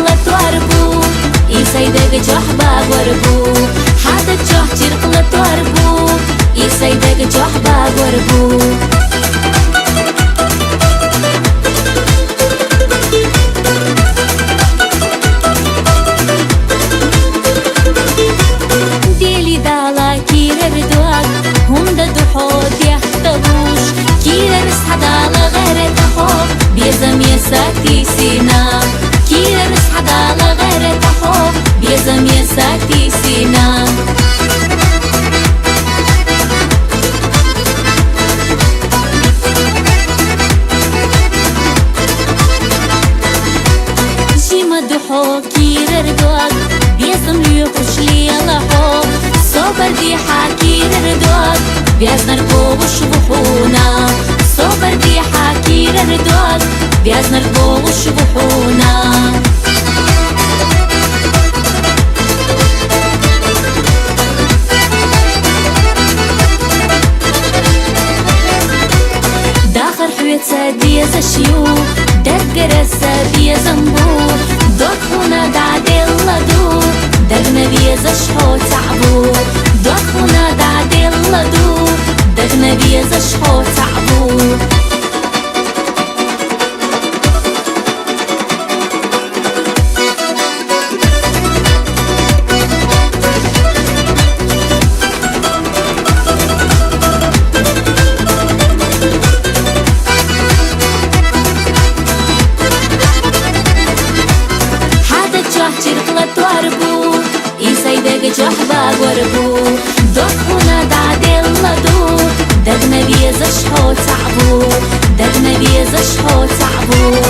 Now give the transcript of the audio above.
غلط واربو يسيدك جوح باق وربو حتى جوح غلط واربو يسيدك جوح باق وربو ديلي دالا كيرا ردواك هم دحوت يحتوش كيرا رسحة دالا غير تحوك بيزم يساتي سينا كيرا رسحة دالا غير تحوك بيزم يساتي سينا جيما دحوك كيرا ردواك بيزم ليوكش لي لحوك صبر دي حكير ردواك بيزنر كوش بحونا صبر دي حكير ردواك بيزنر كوش بحونا داخل حويت سادية زشيو دقر السابية زنبو دخونا دعدي اللدو دقنا بيزا شحو تعبو دخونا دعدي اللدو دقنا بيزا شحو تعبو جوح باق وربو دخونا دعدي اللدو دقنا بيزا شحو تعبو دقنا بيزا شحو تعبو